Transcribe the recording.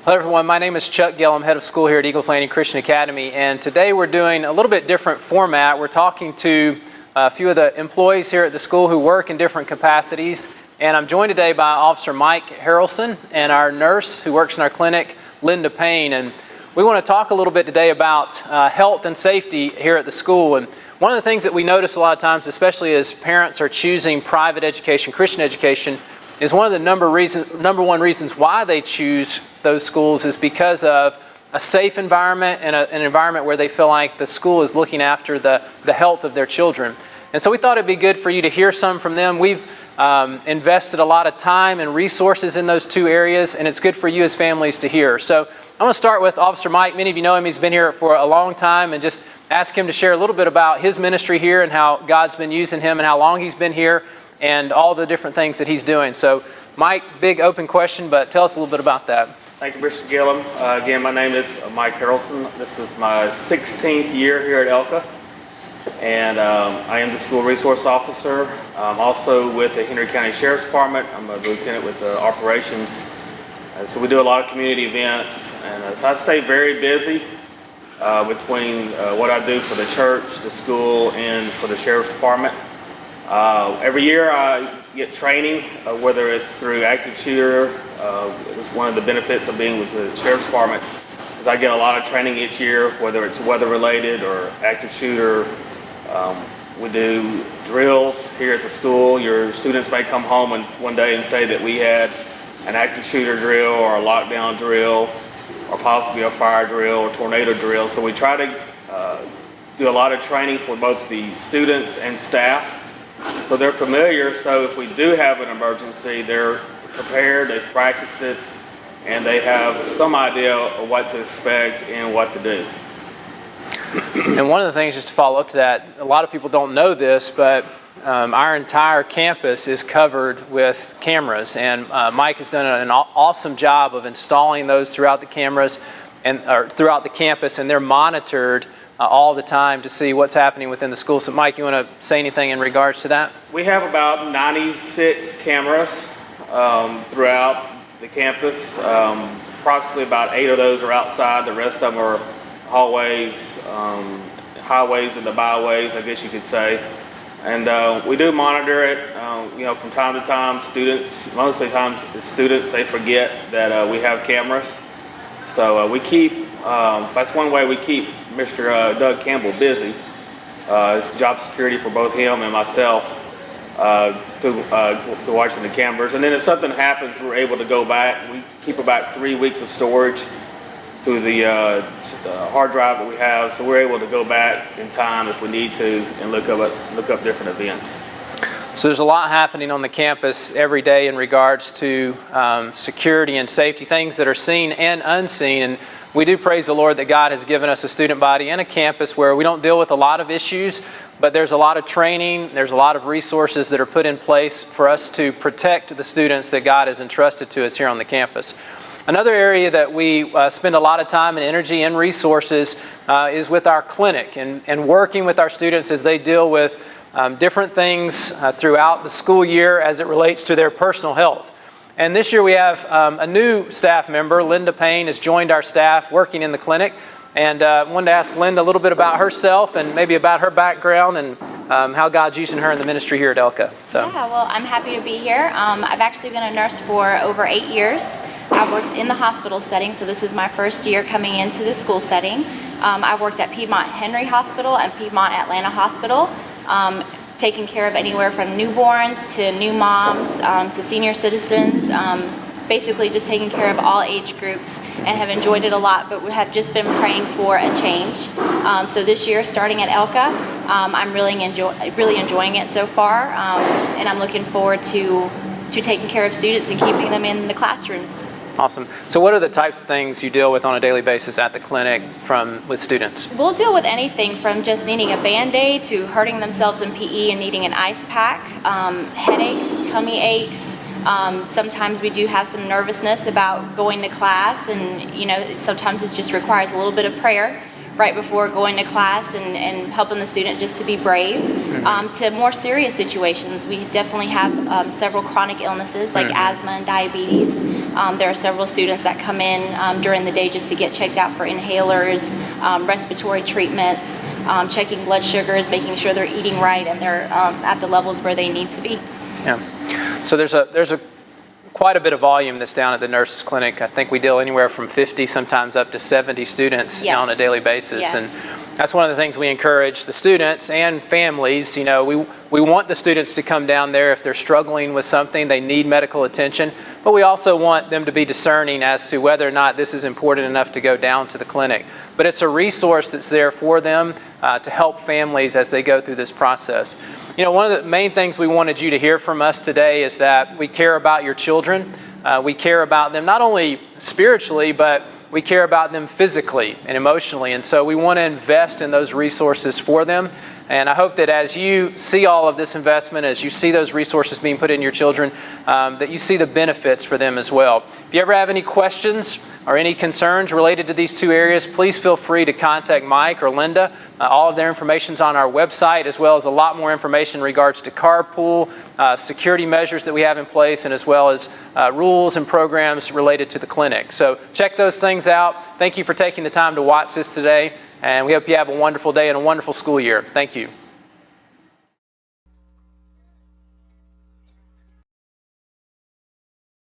Hello everyone, my name is Chuck Gillum, head of school here at Eagles Landing Christian Academy, and today we're doing a little bit different format. We're talking to a few of the employees here at the school who work in different capacities, and I'm joined today by Officer Mike Harrelson and our nurse who works in our clinic, Linda Payne, and we want to talk a little bit today about health and safety here at the school. And one of the things that we notice a lot of times, especially as parents are choosing private education, Christian education, is one of the number one reasons why they choose those schools is because of a safe environment and an environment where they feel like the school is looking after the health of their children. And so we thought it'd be good for you to hear some from them. We've invested a lot of time and resources in those two areas, and it's good for you as families to hear. So I want to start with Officer Mike. Many of you know him. He's been here for a long time, and just ask him to share a little bit about his ministry here and how God's been using him and how long he's been here, and all the different things that he's doing. So, Mike, big open question, but tell us a little bit about that. Thank you, Mr. Gillum. Again, my name is Mike Harrelson. This is my 16th year here at ELCA, and I am the school resource officer. I'm also with the Henry County Sheriff's Department. I'm a lieutenant with the operations. So we do a lot of community events, and so I stay very busy between what I do for the church, the school, and for the Sheriff's Department. Every year I get training, whether it's through active shooter. It's one of the benefits of being with the Sheriff's Department is I get a lot of training each year, whether it's weather related or active shooter. We do drills here at the school. Your students may come home one day and say that we had an active shooter drill or a lockdown drill or possibly a fire drill or tornado drill. So we try to do a lot of training for both the students and staff, so they're familiar. So if we do have an emergency, they're prepared, they've practiced it, and they have some idea of what to expect and what to do. And one of the things, just to follow up to that, a lot of people don't know this, but our entire campus is covered with cameras, and Mike has done an awesome job of installing those throughout the cameras or throughout the campus, and they're monitored all the time to see what's happening within the school. So Mike, you want to say anything in regards to that? We have about 96 cameras throughout the campus. Approximately about 8 of those are outside. The rest of them are hallways, highways and the byways, I guess you could say. And we do monitor it, from time to time. Students, most of the times it's students, they forget that we have cameras. So we keep, that's one way we keep Mr. Doug Campbell busy. It's job security for both him and myself to watching the cameras. And then if something happens, we're able to go back. We keep about 3 weeks of storage through the hard drive that we have, so we're able to go back in time if we need to and look up different events. So there's a lot happening on the campus every day in regards to security and safety, things that are seen and unseen. And we do praise the Lord that God has given us a student body and a campus where we don't deal with a lot of issues, but there's a lot of training, there's a lot of resources that are put in place for us to protect the students that God has entrusted to us here on the campus. Another area that we spend a lot of time and energy and resources is with our clinic and working with our students as they deal with different things throughout the school year as it relates to their personal health. And this year we have a new staff member. Linda Payne has joined our staff working in the clinic, and I wanted to ask Linda a little bit about herself and maybe about her background and how God's using her in the ministry here at ELCA. So. Yeah, well, I'm happy to be here. I've actually been a nurse for over 8 years. I've worked in the hospital setting, so this is my first year coming into the school setting. I worked at Piedmont Henry Hospital and Piedmont Atlanta Hospital, taking care of anywhere from newborns to new moms to senior citizens, basically just taking care of all age groups, and have enjoyed it a lot, but we have just been praying for a change. So this year, starting at ELCA, I'm really enjoying it so far, and I'm looking forward to taking care of students and keeping them in the classrooms. Awesome. So what are the types of things you deal with on a daily basis at the clinic with students? We'll deal with anything from just needing a Band-Aid to hurting themselves in PE and needing an ice pack, headaches, tummy aches. Sometimes we do have some nervousness about going to class, and sometimes it just requires a little bit of prayer right before going to class and helping the student just to be brave. To more serious situations, we definitely have several chronic illnesses like asthma and diabetes. There are several students that come in during the day just to get checked out for inhalers, respiratory treatments, checking blood sugars, making sure they're eating right and they're at the levels where they need to be. Yeah. So there's quite a bit of volume that's down at the nurses clinic. I think we deal anywhere from 50, sometimes up to 70 students Yes. on a daily basis. Yes. And that's one of the things we encourage the students and families. You know, we want the students to come down there if they're struggling with something, they need medical attention, but we also want them to be discerning as to whether or not this is important enough to go down to the clinic. But it's a resource that's there for them to help families as they go through this process. You know, one of the main things we wanted you to hear from us today is that we care about your children. We care about them not only spiritually, but we care about them physically and emotionally. And so we want to invest in those resources for them. And I hope that as you see all of this investment, as you see those resources being put in your children, that you see the benefits for them as well. If you ever have any questions or any concerns related to these two areas, please feel free to contact Mike or Linda. All of their information is on our website, as well as a lot more information in regards to carpool, security measures that we have in place, and as well as rules and programs related to the clinic. So check those things out. Thank you for taking the time to watch this today. And we hope you have a wonderful day and a wonderful school year. Thank you.